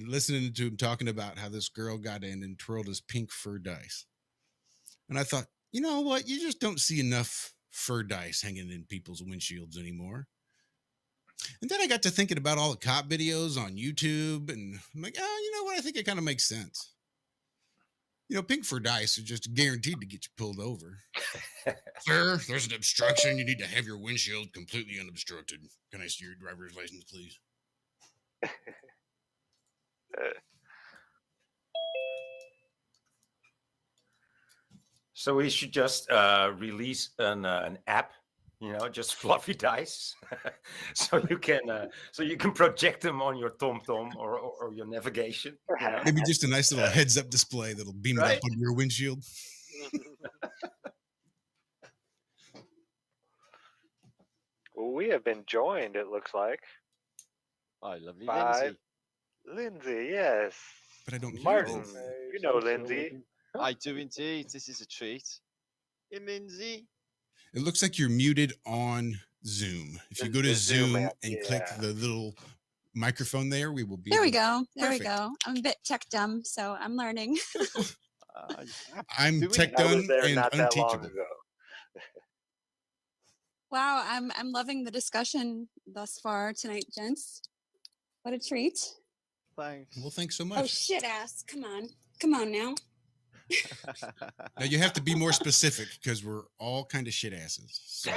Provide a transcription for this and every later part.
listening to him talking about how this girl got in and twirled his pink fur dice. And I thought, you know what? You just don't see enough fur dice hanging in people's windshields anymore. And then I got to thinking about all the cop videos on YouTube, and I'm like, oh, you know what? I think it kind of makes sense. You know, pink fur dice are just guaranteed to get you pulled over. Sir, there's an obstruction. You need to have your windshield completely unobstructed. Can I see your driver's license, please? So we should just release an app, just fluffy dice, so you can project them on your TomTom or your navigation. Maybe just a nice little heads-up display that'll beam it up on your windshield. Well, we have been joined, it looks like. Oh, lovely by Lindsay. Lindsay, yes. But I don't hear Martin, Lindsay. you know Lindsay. I do indeed. This is a treat. Hey, Lindsay. It looks like you're muted on Zoom. If you go to Zoom app, and click the little microphone there, we will be. There we go. There we go. I'm a bit tech dumb, so I'm learning. I'm tech dumb and unteachable. Wow, I'm loving the discussion thus far tonight, gents. What a treat. Thanks. Well, thanks so much. Oh, shit ass. Come on now. Now you have to be more specific because we're all kind of shit asses. So.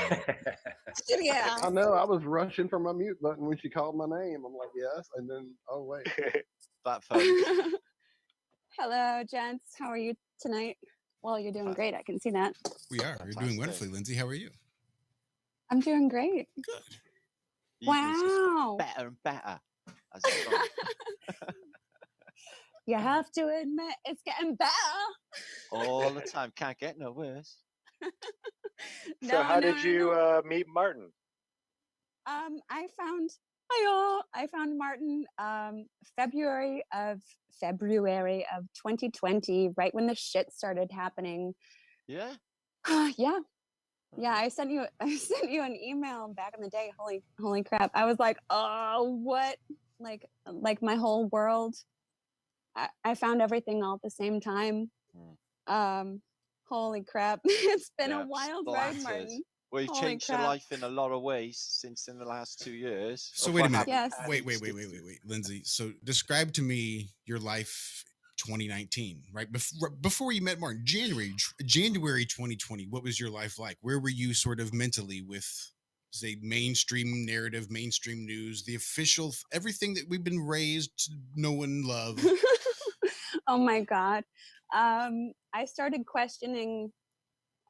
Yeah. I know. I was rushing for my mute button when she called my name. I'm like, yes, and then wait. That phone. Hello, gents. How are you tonight? Well, you're doing great. I can see that. We are. You're doing wonderfully, Lindsay. How are you? I'm doing great. Good. Wow. Better and better. As it's gone. You have to admit it's getting better. All the time. Can't get no worse. So how did you meet Martin? I found Martin February of 2020, right when the shit started happening. Yeah. Yeah, I sent you an email back in the day. Holy crap. I was like, oh, what? Like my whole world. I found everything all at the same time. Holy crap. It's been a wild ride, Martin. Well, you've changed your life in a lot of ways since in the last 2 years. So wait a minute. Yes. Wait, Lindsay. So describe to me your life 2019, right? Before you met Martin, January 2020, what was your life like? Where were you sort of mentally with, say, mainstream narrative, mainstream news, the official, everything that we've been raised to know and love? Oh my God. I started questioning,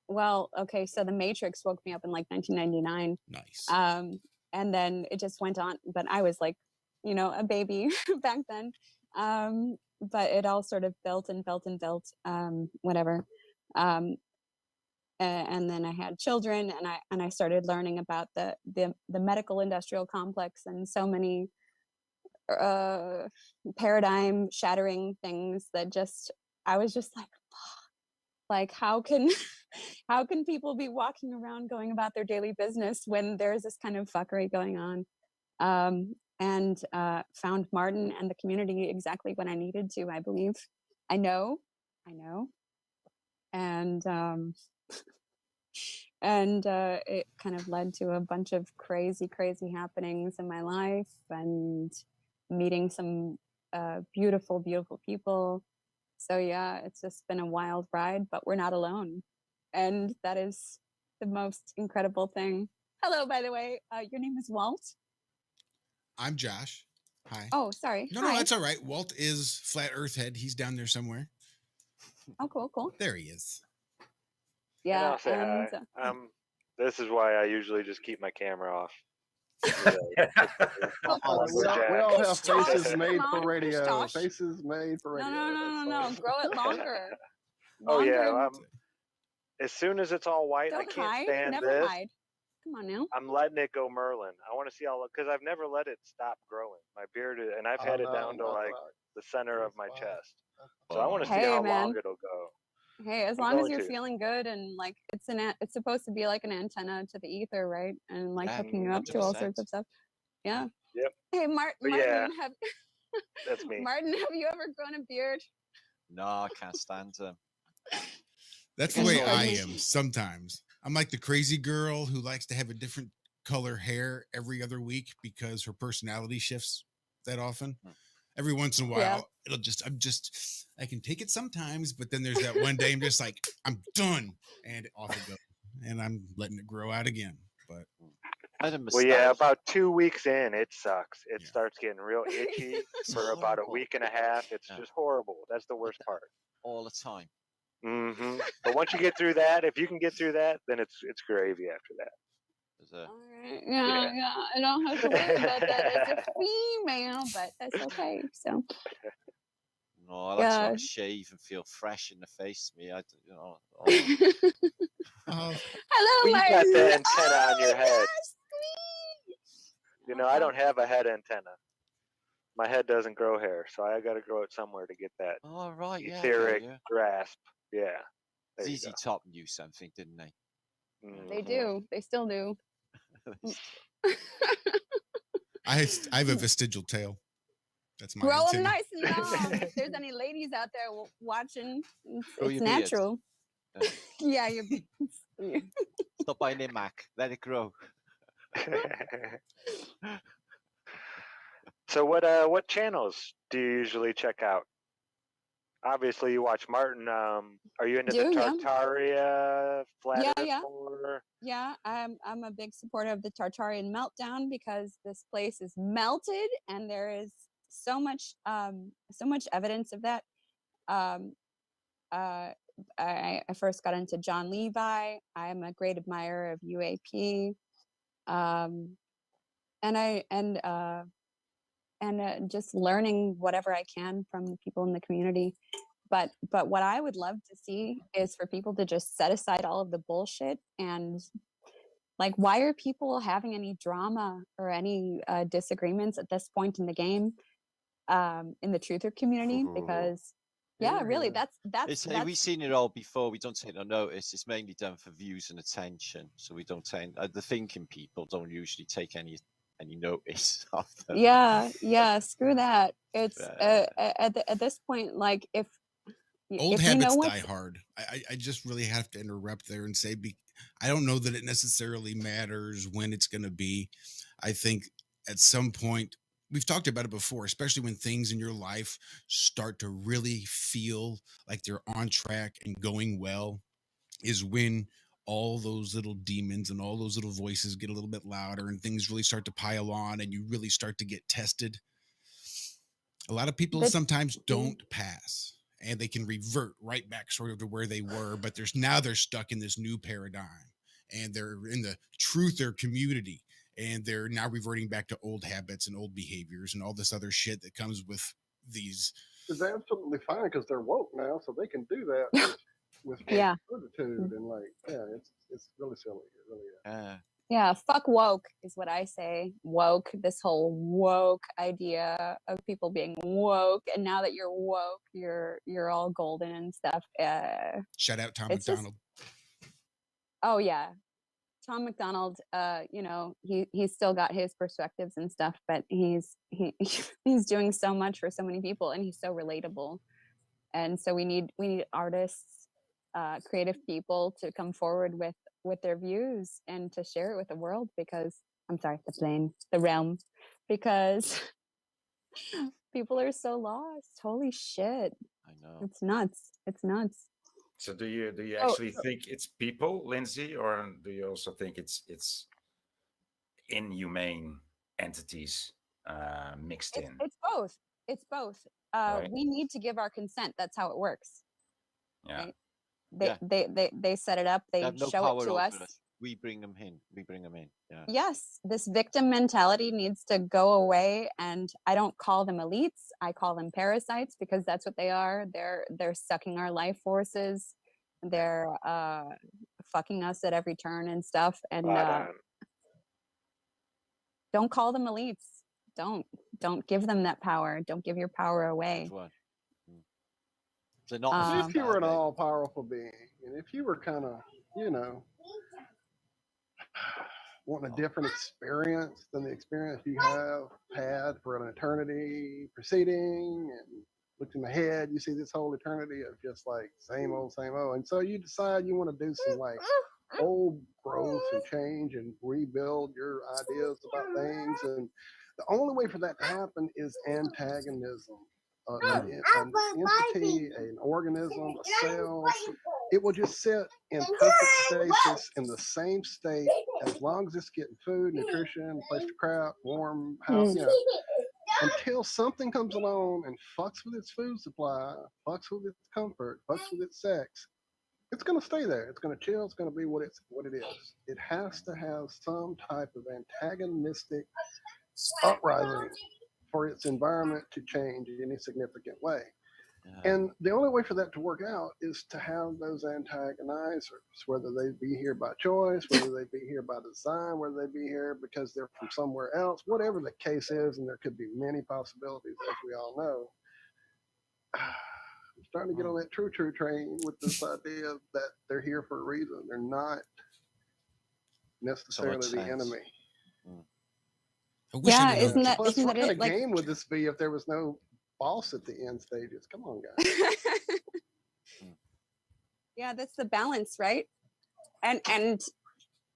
well, okay, so The Matrix woke me up in like 1999. Nice. And then it just went on, but I was like, a baby back then. But it all sort of built, whatever. And then I had children, and I started learning about the medical industrial complex and so many paradigm shattering things that I was just like, how can people be walking around going about their daily business when there's this kind of fuckery going on? And found Martin and the community exactly when I needed to, I believe. I know. And it kind of led to a bunch of crazy happenings in my life and meeting some beautiful people. So yeah, it's just been a wild ride, but we're not alone. And that is the most incredible thing. Hello, by the way. Your name is Walt? I'm Josh. Hi. Oh, sorry. No, that's all right. Walt is Flat Earth Head. He's down there somewhere. Oh, cool. There he is. Yeah. I'll say hi. This is why I usually just keep my camera off. We all have faces made for radio. Faces made for radio. No. Grow it longer. Oh yeah. As soon as it's all white, I can't stand Never this. hide. Come on now. I'm letting it go Merlin. I want to see because I've never let it stop growing. My beard and I've had it down to like the center of my chest. So I want to see how long it'll go. Hey, as long as you're feeling good and like it's supposed to be like an antenna to the ether, right? And like hooking you up to all sorts of stuff. Yeah. Yep. Hey, Martin, That's me. Martin, have you ever grown a beard? No, I can't stand them. That's the way I am sometimes. I'm like the crazy girl who likes to have a different color hair every other week because her personality shifts that often. Every once in a while, I can take it sometimes, but then there's that one day I'm just like, I'm done, and off it goes, and I'm letting it grow out again. But well, yeah, about 2 weeks in, it sucks. It starts getting real itchy for about a week and a half. It's just horrible. That's the worst part. All the time. Mm-hmm. But once you get through that, if you can get through that, then it's gravy after that. Yeah, I don't have to worry about that as a female, but that's okay. So. No, I like to have a shave and feel fresh in the face. Me, Hello, you got the antenna oh, on your head. Sweet. You know, I don't have a head antenna. My head doesn't grow hair, so I got to grow it somewhere to get that etheric grasp. Yeah. ZZ Top knew something, didn't they? They do. They still do. I have a vestigial tail. That's my grow antenna. them nice and long. If there's any ladies out there watching, it's natural. Yeah, your beard. Stop buying a Mac. Let it grow. So what channels do you usually check out? Obviously, you watch Martin. Are you into the Tartaria flat Earth lore? Yeah, I'm a big supporter of the Tartarian meltdown because this place is melted, and there is so much evidence of that. I first got into John Levi. I'm a great admirer of UAP, and just learning whatever I can from people in the community. But what I would love to see is for people to just set aside all of the bullshit and like, why are people having any drama or any disagreements at this point in the game in the truther community? Because really, that's we've seen it all before. We don't take no notice. It's mainly done for views and attention. So we don't take the thinking people don't usually take any notice of them. Yeah. Screw that. It's at this point, like if old habits die hard. I just really have to interrupt there and say, I don't know that it necessarily matters when it's going to be. I think at some point, we've talked about it before, especially when things in your life start to really feel like they're on track and going well, is when all those little demons and all those little voices get a little bit louder and things really start to pile on and you really start to get tested. A lot of people sometimes don't pass and they can revert right back sort of to where they were, but they're stuck in this new paradigm and they're in the truther community and they're now reverting back to old habits and old behaviors and all this other shit that comes with these. It's absolutely fine because they're woke now, so they can do that with fortitude and it's really silly. It really is. Yeah, fuck woke is what I say. Woke, this whole woke idea of people being woke, and now that you're woke, you're all golden and stuff. Shout out Tom McDonald. Oh yeah, Tom McDonald. He's still got his perspectives and stuff, but he's doing so much for so many people, and he's so relatable. And so we need artists, creative people to come forward with their views and to share it with the world because the realm, because people are so lost. Holy shit. I know. It's nuts. So do you actually think it's people, Lindsay, or do you also think it's inhumane entities mixed in? It's both. Right. We need to give our consent. That's how it works. Yeah. Right? They set it up. They show it to us. We bring them in. Yeah. Yes, this victim mentality needs to go away, and I don't call them elites. I call them parasites because that's what they are. They're sucking our life forces. They're fucking us at every turn and stuff. And don't call them elites. Don't give them that power. Don't give your power away. They're not. If you were an all-powerful being, and if you were kind of, wanting a different experience than the experience you have had for an eternity preceding, and looking ahead, you see this whole eternity of just like same old, and so you decide you want to do some like old growth and change and rebuild your ideas about things, and the only way for that to happen is antagonism. An entity, an organism, a cell, it will just sit in perfect stasis in the same state as long as it's getting food, nutrition, place to crap, warm house, until something comes along and fucks with its food supply, fucks with its comfort, fucks with its sex. It's going to stay there. It's going to chill. It's going to be what it is. It has to have some type of antagonistic uprising for its environment to change in any significant way. And the only way for that to work out is to have those antagonizers, whether they be here by choice, whether they be here by design, whether they be here because they're from somewhere else, whatever the case is, and there could be many possibilities, as we all know. I'm starting to get on that true train with this idea that they're here for a reason. They're not necessarily the enemy. Yeah, isn't that Plus, what kind it? of game would this be if there was no boss at the end stages? Come on, guys. Yeah, that's the balance, right? And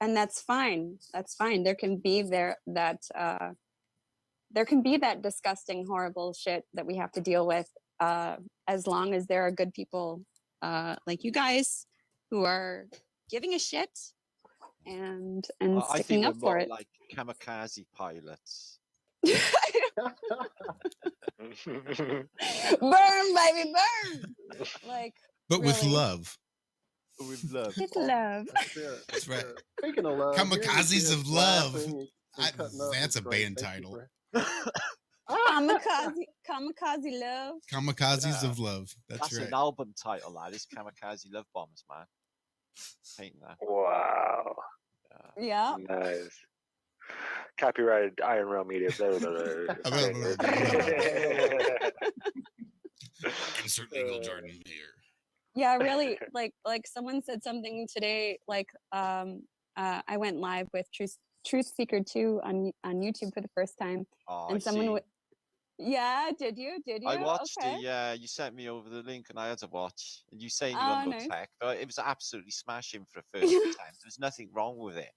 that's fine. That's fine. There can be that disgusting, horrible shit that we have to deal with, as long as there are good people like you guys who are giving a shit and sticking up for it. Like kamikaze pilots. Burn, baby, burn! Like, but really. with love. With love. With love. That's right. Speaking of love, Kamikazes of Love. That's a band title. Kamikaze Love. Kamikazes of Love. That's right. An album title, that is Kamikaze Love Bombs, man. Ain't that? Wow. Yeah. Nice. Copyrighted Iron Realm Media. Insert legal jargon here. Yeah, really. Like someone said something today. Like, I went live with Truth Seeker 2 on YouTube for the first time, and someone would. Yeah, did you? I watched it. Yeah, you sent me over the link, and I had to watch. And you saying you got no tech, but it was absolutely smashing for a first attempt. There was nothing wrong with it.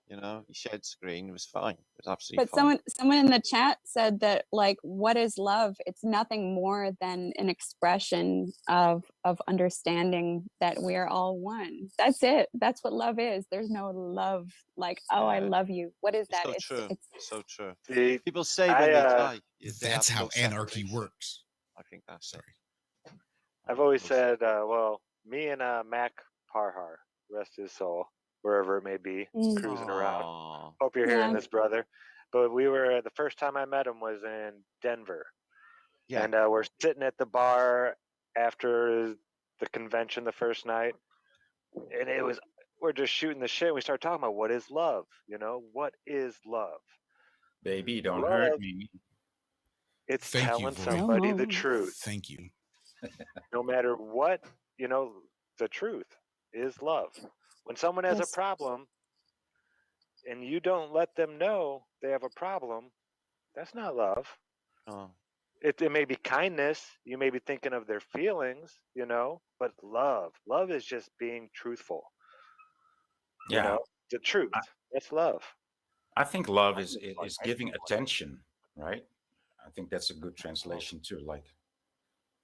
You know, you shared screen, it was fine. It was absolutely fine. But someone in the chat said that, like, what is love? It's nothing more than an expression of understanding that we are all one. That's it. That's what love is. There's no love like, oh, I love you. What is that? It's so true. It's so true. See, people say when they die. That's how anarchy works. I think that's sorry. I've always said, well, me and Mac Parhar, rest his soul, wherever it may be, cruising around. Hope you're hearing this, brother. But we were, the first time I met him was in Denver. Yeah. And we're sitting at the bar after the convention the first night. And we're just shooting the shit. We start talking about what is love? You know, what is love? Baby, don't hurt me. It's telling somebody the truth. Thank you. No matter what, you know, the truth is love. When someone has a problem and you don't let them know they have a problem, that's not love. Oh. It may be kindness. You may be thinking of their feelings, you know, but love is just being truthful. Yeah. You know, the truth. That's love. I think love is giving attention, right? I think that's a good translation too. Like,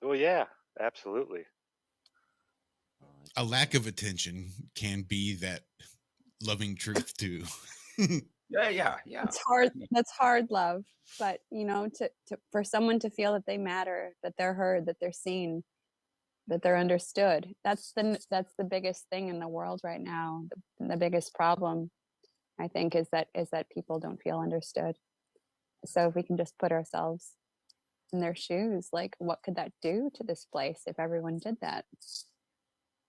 well, yeah, absolutely. A lack of attention can be that loving truth too. Yeah. It's hard. That's hard love, but you know, to for someone to feel that they matter, that they're heard, that they're seen, that they're understood. That's the biggest thing in the world right now. The biggest problem, I think, is that people don't feel understood. So if we can just put ourselves in their shoes, like, what could that do to this place if everyone did that?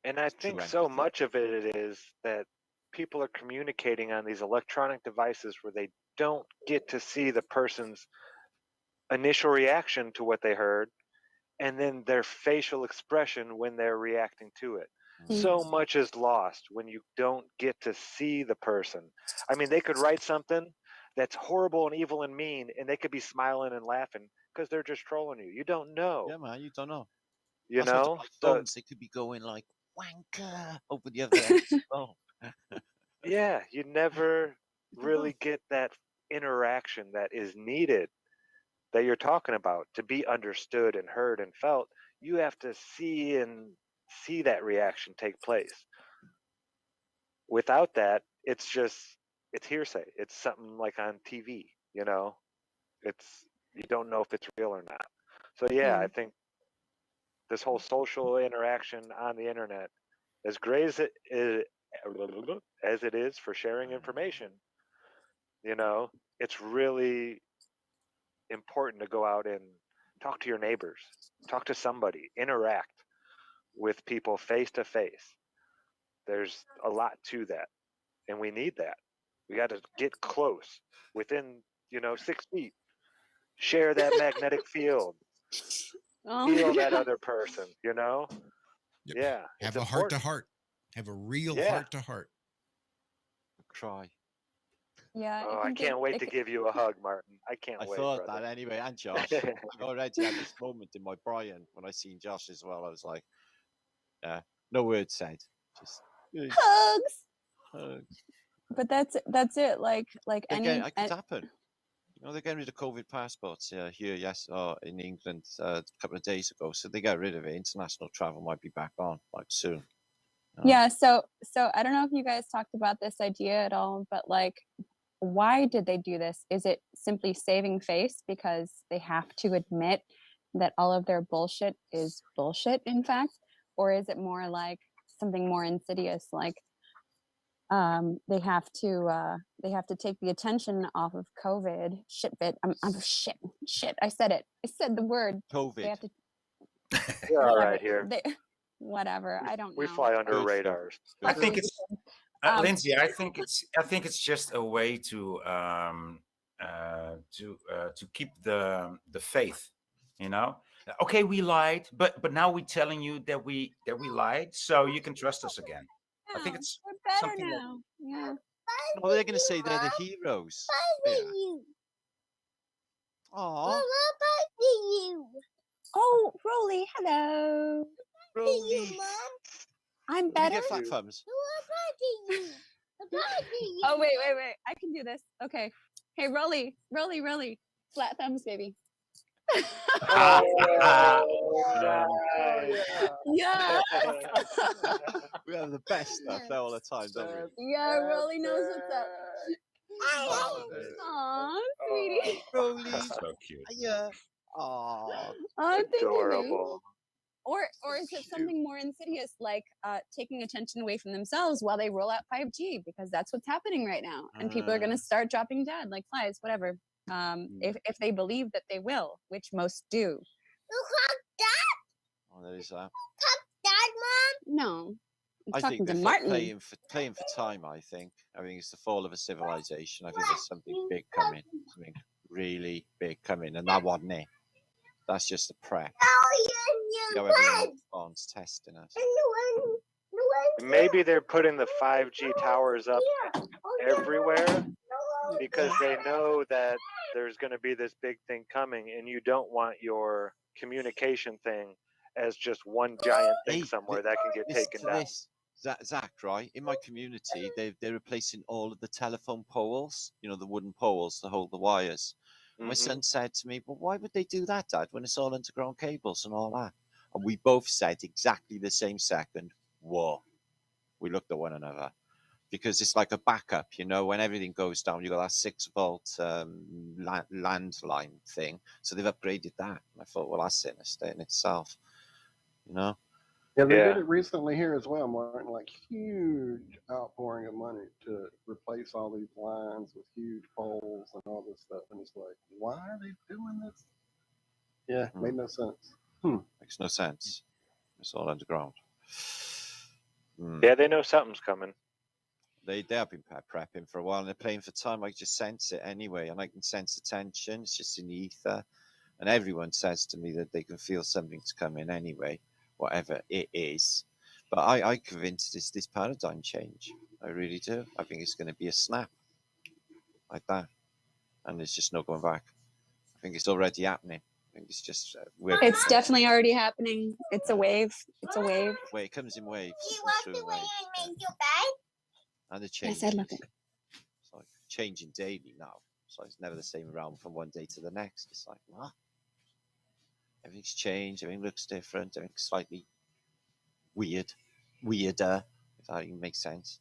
And I think so much of it is that people are communicating on these electronic devices where they don't get to see the person's initial reaction to what they heard and then their facial expression when they're reacting to it. So much is lost when you don't get to see the person. I mean, they could write something that's horrible and evil and mean, and they could be smiling and laughing because they're just trolling you. You don't know. Yeah, man, you don't know. You That's know? why the phones, they could be going like, wanker, over the other end of the phone. Yeah, you never really get that interaction that is needed that you're talking about to be understood and heard and felt. You have to see that reaction take place. Without that, it's hearsay. It's something like on TV, you know. You don't know if it's real or not. So yeah, I think this whole social interaction on the internet, as great as it is for sharing information, you know, it's really important to go out and talk to your neighbors, talk to somebody, interact with people face to face. There's a lot to that, and we need that. We got to get close within, 6 feet. Share that magnetic field. Feel that other person, Yep. Yeah. Have a heart to heart. Have a real heart to heart. Cry. Yeah. Oh, I can't wait to give you a hug, Martin. I can't wait. I thought brother. that anyway, and Josh. I already had this moment in my Brian when I seen Josh as well. I was like, no words said, just hugs. But that's it. Like it could happen. They're getting rid of COVID passports here, in England a couple of days ago. So they got rid of it. International travel might be back on like soon. Yeah. So I don't know if you guys talked about this idea at all, but like, why did they do this? Is it simply saving face because they have to admit that all of their bullshit is bullshit, in fact? Or is it more like something more insidious, like they have to take the attention off of COVID. Shit. I said it. I said the word. COVID. They have to. You're all right here. Whatever. I don't know. We fly under radars. I think it's Lindsay. I think it's just a way to keep the faith. Okay, we lied, but now we're telling you that we lied, so you can trust us again. I think it's something now. Yeah. Well, they're going to say they're the heroes. Aww. Oh, Rolly, hello. Rolly. I'm better. You get flat thumbs. Oh, wait. I can do this. Okay. Hey, Rolly. Flat thumbs, baby. Yeah. We have the best stuff there all the time, don't we? Yeah, Rolly knows what's up. Aw, sweetie. Rolly. So cute. Yeah. Aww. Oh, adorable. Or is it something more insidious, like taking attention away from themselves while they roll out 5G, because that's what's happening right now, and people are going to start dropping dead like flies, whatever. If they believe that they will, which most do. Oh, there is that. No, I think they're playing for time. I think it's the fall of a civilization. I think there's something big coming, something really big coming, and that wasn't it. That's just a prep. Everyone responds testing us. Maybe they're putting the 5G towers up everywhere because they know that there's going to be this big thing coming, and you don't want your communication thing as just one giant thing somewhere that can get taken down. Zach, right? In my community, they're replacing all of the telephone poles, the wooden poles that hold the wires. Mm-hmm. My son said to me, "Well, why would they do that, Dad, when it's all underground cables and all that?" And we both said exactly the same second, "Whoa." We looked at one another. Because it's like a backup, when everything goes down, you got that 6-volt landline thing. So they've upgraded that. And I thought, well, that's sinister in itself, Yeah, they did it recently here as well, Martin. Like huge outpouring of money to replace all these lines with huge poles and all this stuff. And it's like, why are they doing this? Yeah, made no sense. Makes no sense. It's all underground. Yeah, they know something's coming. They have been prepping for a while, and they're playing for time. I just sense it anyway, and I can sense the tension. It's just in the ether, and everyone says to me that they can feel something's coming anyway, whatever it is. But I'm convinced it's this paradigm change. I really do. I think it's going to be a snap like that, and there's just no going back. I think it's already happening. I think it's just it's definitely already happening. It's a wave. It's a wave. Wait, it comes in waves. Through waves. And the change. Yes, I love it. It's like changing daily now. So it's never the same around from one day to the next. It's like, what? Everything's changed. Everything looks different. Everything's slightly weirder, if that even makes sense.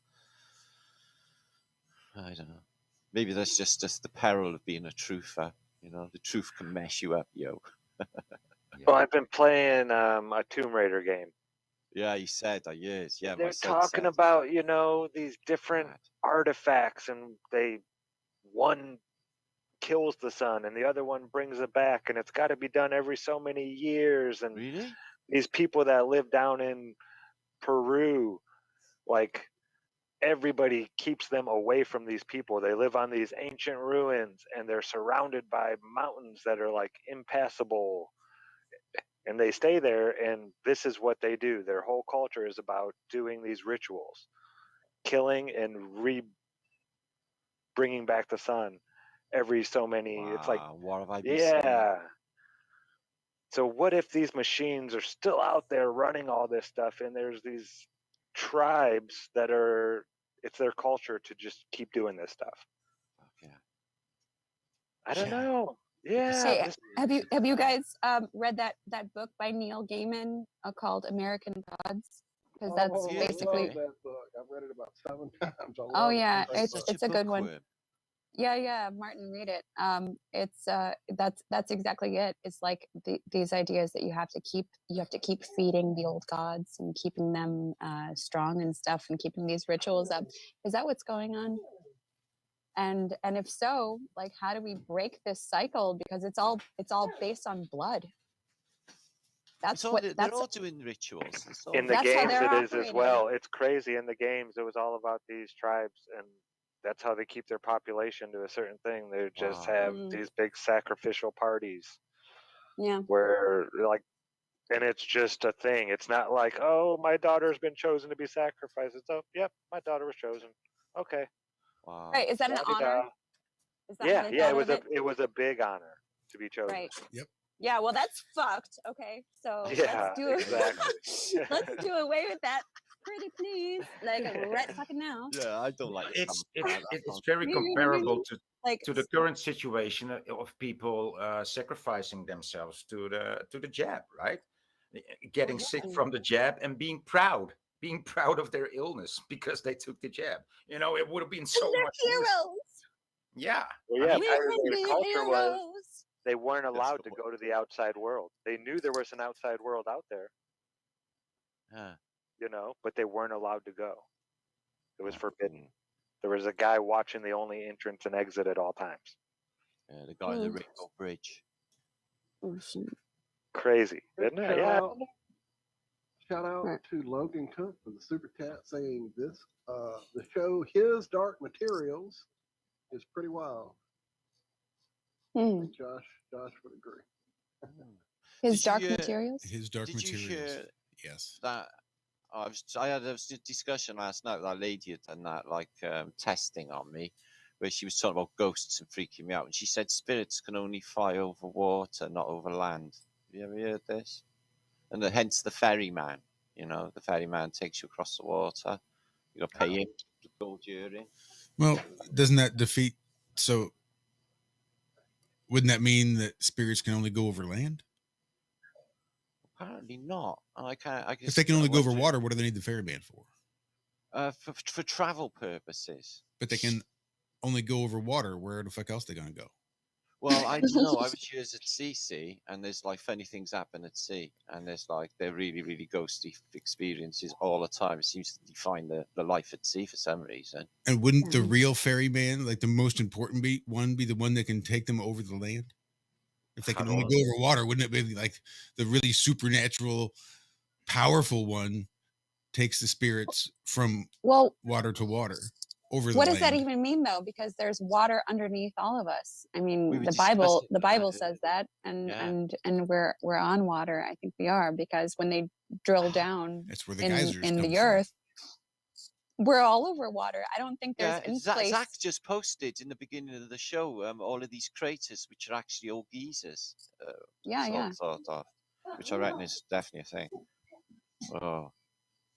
I don't know. Maybe that's just the peril of being a truther. You know, the truth can mess you up, yo. Well, I've been playing a Tomb Raider game. Yeah, you said that, yes. Yeah, they're talking about, these different artifacts, and one kills the sun and the other one brings it back, and it's got to be done every so many years. And really, these people that live down in Peru, like, everybody keeps them away from these people. They live on these ancient ruins, and they're surrounded by mountains that are like impassable, and they stay there, and this is what they do. Their whole culture is about doing these rituals, killing and bringing back the sun every so many. Wow, it's like, what have I been yeah saying? So what if these machines are still out there running all this stuff, and there's these tribes that it's their culture to just keep doing this stuff? Okay. I don't know. Yeah. Hey, have you guys read that book by Neil Gaiman called American Gods? Because that's basically. I love that book. I've read it about 7 times. Oh yeah, it's a good one. Worm. Yeah, Martin, read it. It's that's exactly it. It's like these ideas that you have to keep feeding the old gods and keeping them strong and stuff, and keeping these rituals up. Is that what's going on? And if so, like, how do we break this cycle? Because it's all based on blood. They're all doing rituals. In the games, it is as well. It's crazy. In the games, it was all about these tribes, and that's how they keep their population to a certain thing. They just have these big sacrificial parties. Yeah. Where, like, and it's just a thing. It's not like, oh, my daughter's been chosen to be sacrificed. It's, oh, yep, my daughter was chosen. Okay. Wow. Right. Is that an honor? Yeah. It was a big honor to be chosen. Right. Yep. Yeah. Well, that's fucked. Okay. So let's do it. Exactly. Let's do away with that. Pretty please, like right fucking now. Yeah, I don't like it. It's very comparable to the current situation of people sacrificing themselves to the jab, right? Getting sick from the jab and being proud of their illness because they took the jab. It would have been so much heroes. Yeah. Well, yeah, the culture was they weren't allowed to go to the outside world. They knew there was an outside world out there. But they weren't allowed to go. It was forbidden. There was a guy watching the only entrance and exit at all times. Yeah, the guy in the Rainbow Bridge. Crazy, isn't it? Shout out to Logan Cook for the super chat saying this the show His Dark Materials is pretty wild. Josh would agree. His Dark Materials? His Dark Materials. Yes. That I had a discussion last night with that lady had done that, like testing on me, where she was talking about ghosts and freaking me out, and she said spirits can only fly over water, not over land. Have you ever heard this? And hence the ferryman. The ferryman takes you across the water. You got to pay him to go during. Well, doesn't that defeat? So, wouldn't that mean that spirits can only go over land? Apparently not. I guess if they can only go over water, what do they need the ferryman for? For travel purposes. But they can only go over water. Where the fuck else are they gonna go? Well, I don't know. I was years at sea, and there's like funny things happen at sea, and there's like they're really, really ghosty experiences all the time. It seems to define the life at sea for some reason. And wouldn't the real ferryman, like the most important one, be the one that can take them over the land? If they can only go over water, wouldn't it be like the really supernatural, powerful one takes the spirits from water to water? over the What does that land. even mean, though? Because there's water underneath all of us. I We mean, were the discussing Bible that. says that, Yeah. and we're on water. I think we are, because when they drill down That's where the geysers in come the from. earth, we're all over water. I don't think there's any place. Zach just posted in the beginning of the show all of these craters, which are actually all geysers. Sort of, which I reckon is definitely a thing. Oh,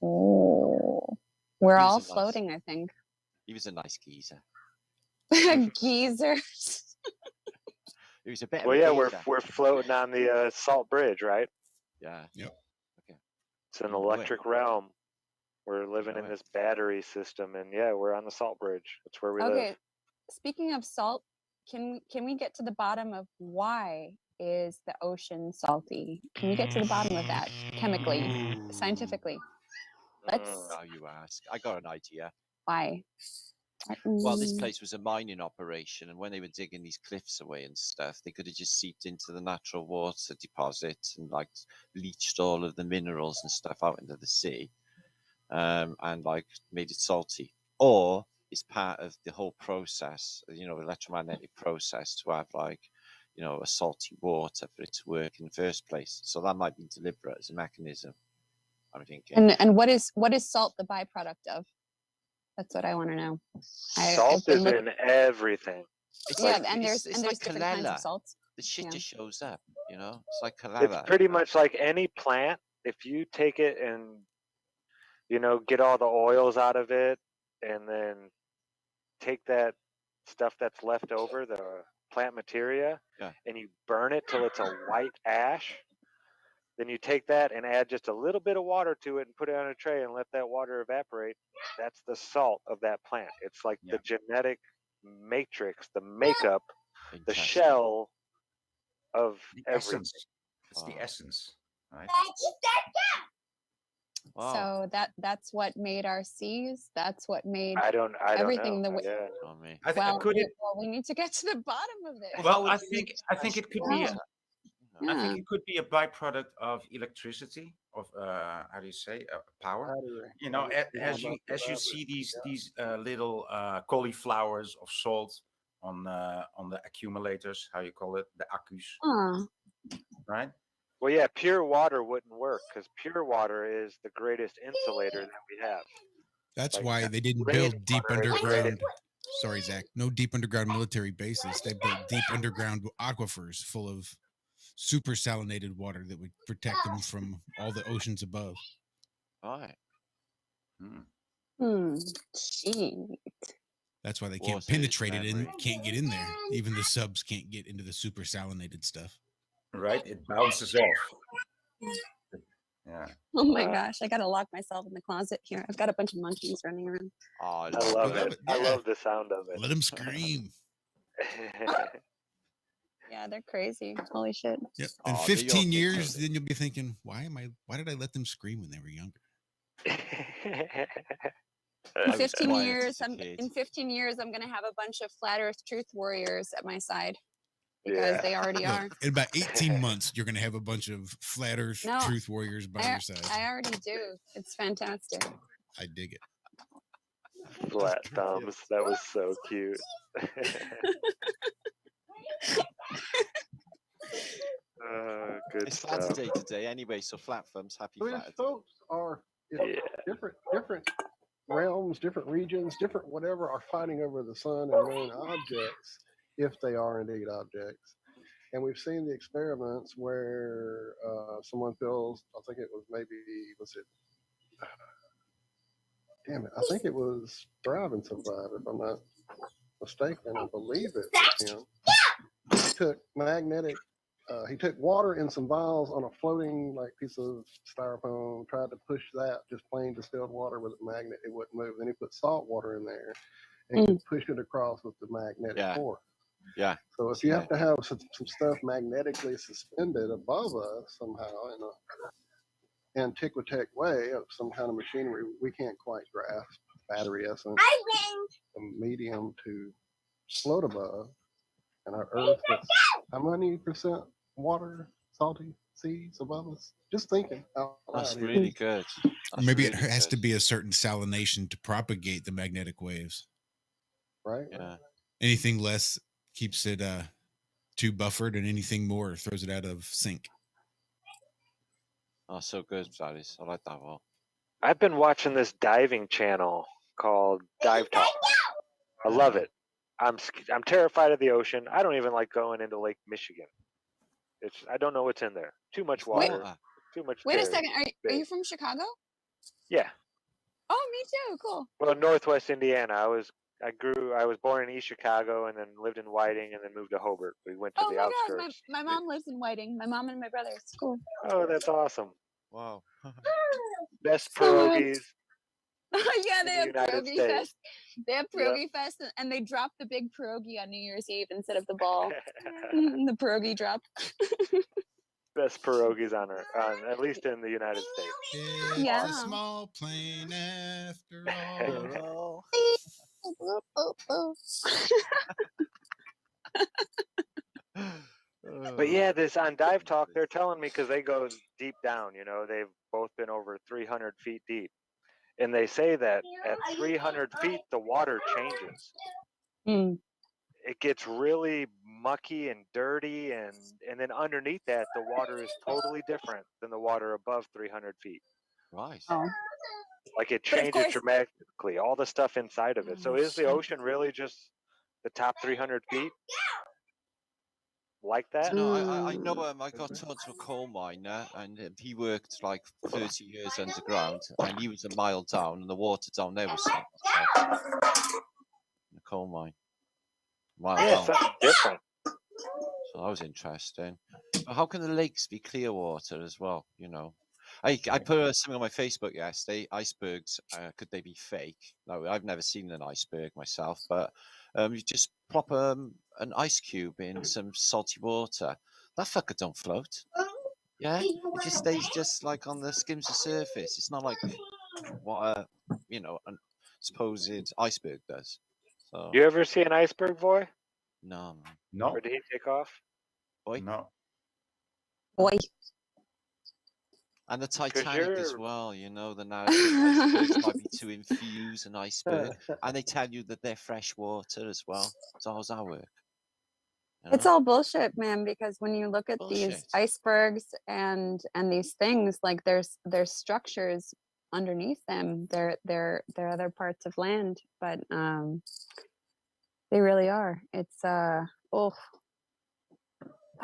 Oh, we're He was all a nice- floating. I think. he was a nice geezer. Geezers. He was a bit. Well, of a yeah, geezer. we're floating on the Salt Bridge, right? Yeah. Yep. Okay. It's an You know it. electric realm. We're living know in it. this battery system, and yeah, we're on the Salt Bridge. That's where we Okay. live. Speaking of salt, can we get to the bottom of why is the ocean salty? Can we get to the bottom of that chemically, scientifically? Let's. Now you ask. I got an idea. Why? Well, this place was a mining operation, and when they were digging these cliffs away and stuff, they could have just seeped into the natural water deposit and like leached all of the minerals and stuff out into the sea, and like made it salty. Or it's part of the whole process, electromagnetic process to have like, a salty water for it to work in the first place. So that might be deliberate as a mechanism, I'm thinking. And what is salt the byproduct of? That's what I want to know. Salt is in everything. It's Yeah, like, and there's like different kinds of salts. The shit Yeah. just shows up, It's like It's Kaleva. pretty much like any plant. If you take it and get all the oils out of it, and then take that stuff that's left over, the plant materia, and you burn it till it's a white ash. Then you take that and add just a little bit of water to it and put it on a tray and let that water evaporate. That's the salt of that plant. It's like the genetic matrix, the makeup, the shell of everything. Essence. It's the essence, right? Wow. So that's what made our seas. That's what made Know. everything the way. Yeah. We need to get to the bottom of this. Well, I think it could be. I think Yeah. it could be a byproduct of electricity, of how do you say, power. As you see these little cauliflowers of salt on the accumulators, how you call it, the accus, right? Well, yeah, pure water wouldn't work because pure water is the greatest insulator that we have. That's why they didn't build deep underground. Sorry, Zach. No deep underground military bases. They built deep underground aquifers full of super salinated water that would protect them from all the oceans above. All right. Sweet. That's why they can't penetrate it and can't get in there. Even the subs can't get into the super salinated stuff. Right? It bounces off. Yeah. Oh my gosh, I gotta lock myself in the closet here. I've got a bunch of monkeys running around. Oh, I love it. I love the sound of it. Let them scream. Yeah, they're crazy. Holy shit. Yep. In 15 years, then you'll be thinking, why did I let them scream when they were younger? In 15 years, I'm gonna have a bunch of flat Earth truth warriors at my side. Because they already are. In about 18 months, you're going to have a bunch of flat Earth truth warriors by your side. I already do. It's fantastic. I dig it. Flat thumbs. That was so cute. Good it's stuff. Flat Day today anyway, so flat thumbs, happy Flat Day. Folks are different realms, different regions, different whatever are fighting over the sun and moon objects, if they are indeed objects. And we've seen the experiments where someone feels, I think it was I think it was Thrive and Survive, if I'm not mistaken. I believe it was him. He took water in some vials on a floating piece of styrofoam, tried to push that, just plain distilled water with a magnet, it wouldn't move. Then he put salt water in there and could push it across with the magnetic force. Yeah. So if you have to have some stuff magnetically suspended above us somehow in an antiquitech way of some kind of machinery we can't quite grasp, battery essence, a medium to float above, and our Earth that's how many % water, salty seas above us? Just thinking. That's really good. Or maybe it has to be a certain salination to propagate the magnetic waves. right? Yeah. Anything less keeps it too buffered, and anything more throws it out of sync. Oh, so good, Travis. I like that one. I've been watching this diving channel called Dive Talk. I love it. I'm terrified of the ocean. I don't even like going into Lake Michigan. I don't know what's in there. Too much water. Too much. Wait a second. Are you from Chicago? Yeah. Oh, me too. Cool. Well, Northwest Indiana. I was born in East Chicago and then lived in Whiting and then moved to Hobart. We went to the outskirts. Gosh, my mom lives in Whiting. My mom and my brother. It's cool. Oh, that's awesome. Wow. Best pierogies. Yeah, they have pierogi fest. They have pierogi Yep. fest, and they drop the big pierogi on New Year's Eve instead of the ball. The pierogi drop. Best pierogies on Earth, at least in the United States. It's a small plane after all. But yeah, this on Dive Talk, they're telling me because they go deep down. You know, they've both been over 300 feet deep, and they say that at 300 feet the water changes. It gets really mucky and dirty, and then underneath that the water is totally different than the water above 300 feet. Right. Like it changes dramatically, all the stuff inside of it. So is the ocean really just the top 300 feet? Like that? No, I know. I got talked to a coal miner, and he worked like 30 years underground, and he was a mile down, and the water down there was something the coal mine. Something different. So that was interesting. But how can the lakes be clear water as well? You know, I put something on my Facebook yesterday. Icebergs, could they be fake? No, I've never seen an iceberg myself, but you just plop an ice cube in some salty water. That fucker don't float. Yeah, it just stays just like on the skims of surface. It's not like what a supposed iceberg does. So You ever see an iceberg, boy? no, No. Or did he take off? boy. No. Boy. And the Titanic as well, you know, the narrative icebergs might be to infuse an iceberg, and they tell you that they're fresh water as well. So how does that work? You know? It's all bullshit, man, because when you look at these icebergs and these things, like there's structures underneath them. They're other parts of land, but they really are. It's what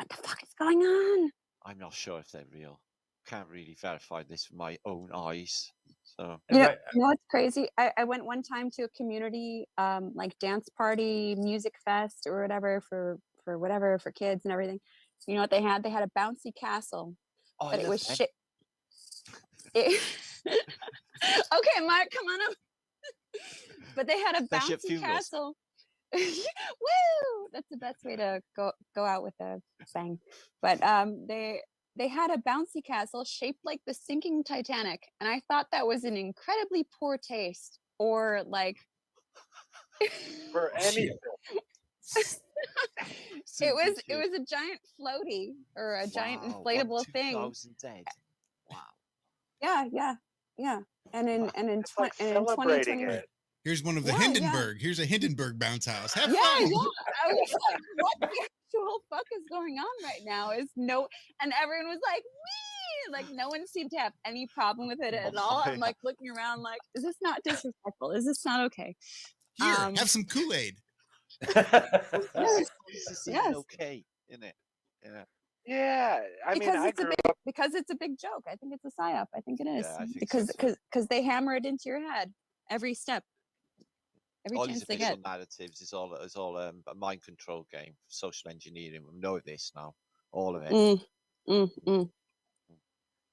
the fuck is going on? I'm not sure if they're real. Can't really verify this with my own eyes. So you know what's crazy? I went one time to a community like dance party, music fest or whatever for kids and everything. You know what they had? They had a bouncy castle, but it was shit. Okay, Mark, come on up. But they had a bouncy castle. Woo! That's the best way to go out with a bang. But they had a bouncy castle shaped like the sinking Titanic, and I thought that was an incredibly poor taste, or like for anything. It was a giant floaty or a giant inflatable thing. 2,000 dead. Wow. Yeah. And in 2020. Here's one of the Hindenburg. Here's a Hindenburg bounce house. Have fun. I was like, what the actual fuck is going on right now? And everyone was like, wee! Like no one seemed to have any problem with it at all. I'm like looking around like, is this not disrespectful? Is this not okay? Here, have some Kool-Aid. Yes. Okay, isn't it? Yeah. Yeah, I mean, because it's a big joke. I think it's a psyop. I think it is. Yeah, I think because they hammer it into your head every step. Every all chance these they official get. narratives is all a mind control game, social engineering. We know this now, all of it.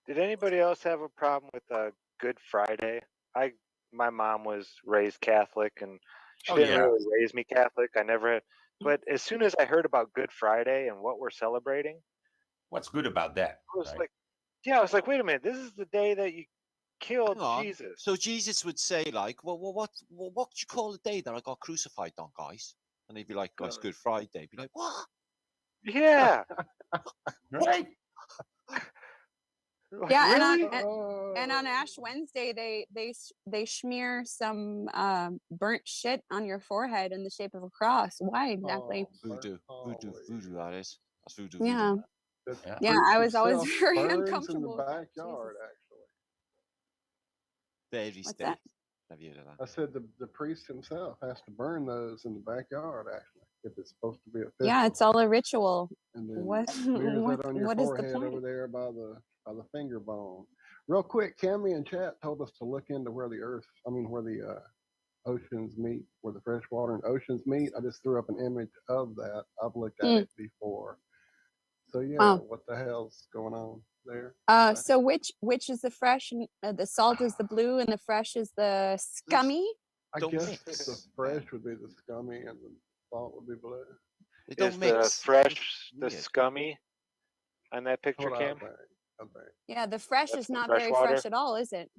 Did anybody else have a problem with Good Friday? My mom was raised Catholic, and she didn't really raise me Catholic. I never had, but as soon as I heard about Good Friday and what we're celebrating, what's good about that? I was like, wait a minute, this is the day that you killed Jesus. So Jesus would say, like, well, what do you call the day that I got crucified on, guys? And they'd be like, well, it's Good Friday. He'd be like, what? Yeah. Right. Yeah, really? And on Ash Wednesday, they smear some burnt shit on your forehead in the shape of a cross. Why exactly? Voodoo, that is. That's voodoo. Yeah. The Yeah, priest I was always himself very burns in the uncomfortable with that. backyard, Jesus. actually. Very What's state. that? Have you heard of that? I said the priest himself has to burn those in the backyard, actually, if it's supposed to be official. Yeah, it's all a ritual. And then What smears that on your what is the forehead over point? there by the finger bone. Real quick, Cammy in chat told us to look into where the oceans meet, where the freshwater and oceans meet. I just threw up an image of that. I've looked at it before. So yeah, Wow. what the hell's going on there? So which is the fresh? The salt is the blue, and the fresh is the scummy. I Don't guess mix, the fresh would be the scummy and the salt would be blue. They don't Is mix. the fresh the Weird. scummy on that picture, Hold on, Cam? I think. Yeah, the fresh That's is the not fresh very water? fresh at all, is it?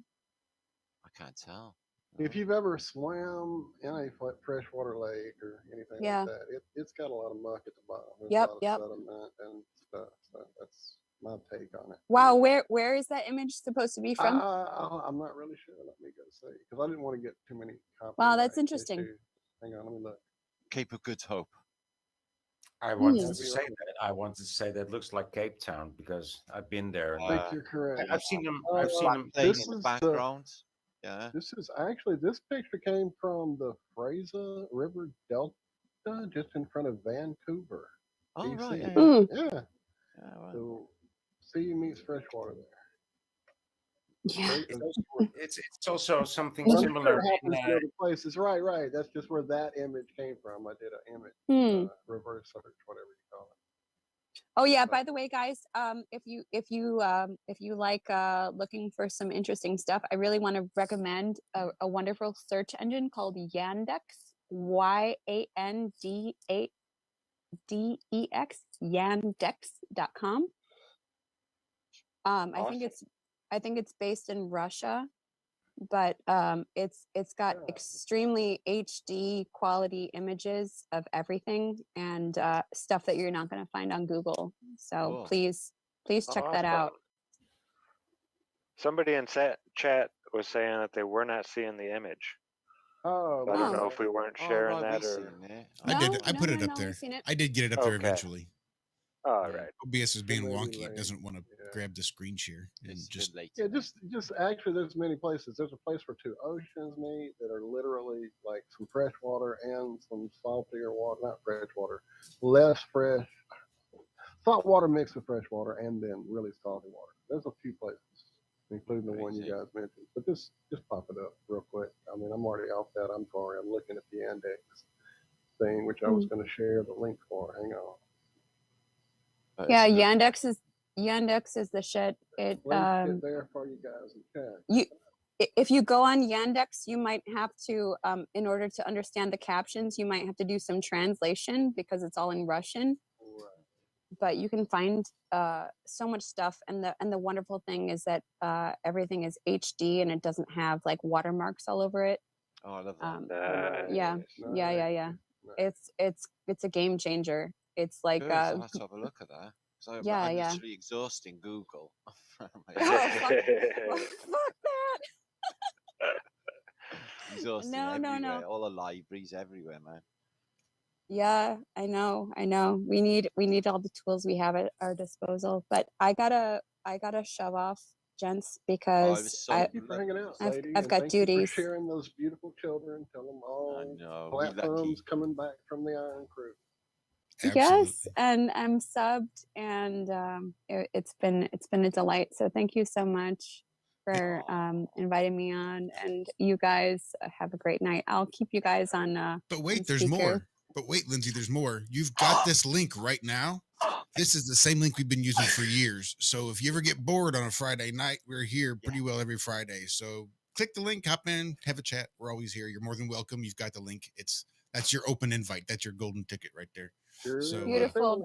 I can't tell. If you've ever swam in a freshwater lake or anything Yeah. like that, it's got a lot of muck at the bottom. There's Yep, a lot of yep. sediment and stuff. So that's my take on it. Wow, where is that image supposed to be from? I'm not really sure. Let me go see, because I didn't want to get too many copies. Wow, that's interesting. Hang on, let me look. Cape of Good Hope. I wanted to say that. I wanted to say that looks like Cape Town because I've been there. I think you're correct. I've seen them. I've seen them. This in the is background. Yeah. This is actually, this picture came from the Fraser River Delta, just in front of Vancouver, Oh, BC. right. Yeah. Yeah, right. So sea meets freshwater there. Yeah. It's also something Well, I'm similar. sure it happens in other places. Right. That's just where that image came from. I did an image reverse search, whatever you call it. Oh yeah, by the way, guys, if you like looking for some interesting stuff, I really want to recommend a wonderful search engine called Yandex, YANDEX, yandex.com. I think it's based in Russia, but it's got extremely HD quality images of everything and stuff that you're not going to find on Google. So please check that out. Somebody in chat was saying that they were not seeing the image. Oh, so I don't know if we weren't sharing that or. I did. I put it up there. I did get it up there eventually. All right. OBS is being wonky. It doesn't want to grab the screen share. And just actually, there's many places. There's a place where two oceans meet that are literally like some fresh water and some saltier water, not fresh water, less fresh, salt water mixed with fresh water, and then really salty water. There's a few places, including the one you guys mentioned. But just pop it up real quick. I mean, I'm already off that. I'm sorry. I'm looking at the Yandex thing, which I was going to share the link for. Hang on. Yeah, Yandex is the shit. It there for you guys. Okay. If you go on Yandex, you might have to in order to understand the captions, you might have to do some translation because it's all in Russian. Right. But you can find so much stuff, and the wonderful thing is that everything is HD and it doesn't have like watermarks all over it. Oh, I love that. Yeah. It's a game changer. It's like I'll have to have a look at that. I'm literally exhausting Google. Fuck that. Exhausting everywhere. All the libraries everywhere, man. Yeah, I know. We need all the tools we have at our disposal. But I gotta shove off, gents, because thank you for hanging out, lady. I've got duties. You for sharing those beautiful children. Tell them all flat thumbs coming back from the Iron Crew. Absolutely. Yes, and I'm subbed, and it's been a delight. So thank you so much for inviting me on, and you guys have a great night. I'll keep you guys on. But wait, there's more. But wait, Lindsay, there's more. You've got this link right now. This is the same link we've been using for years. So if you ever get bored on a Friday night, we're here pretty well every Friday. So click the link, hop in, have a chat. We're always here. You're more than welcome. You've got the link. That's your open invite. That's your golden ticket right there. Sure. So beautiful.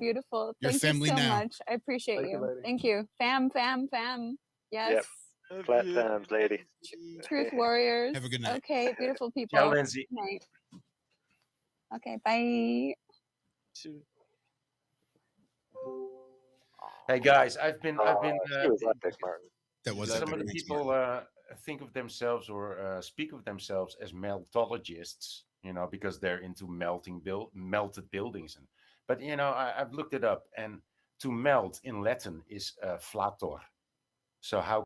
Your Thank family you so now. much. I appreciate you. Thank you. Fam. Yes. Yep. Flat thumbs, lady. Truth warriors. Have a good night. Okay, beautiful people. Ciao, Lindsay. Good night. Okay, bye. Hey guys, I've been Martin. That wasn't Some of the very people smart. think of themselves or speak of themselves as meltologists, because they're into melted buildings. But I've looked it up, and to melt in Latin is flator. So how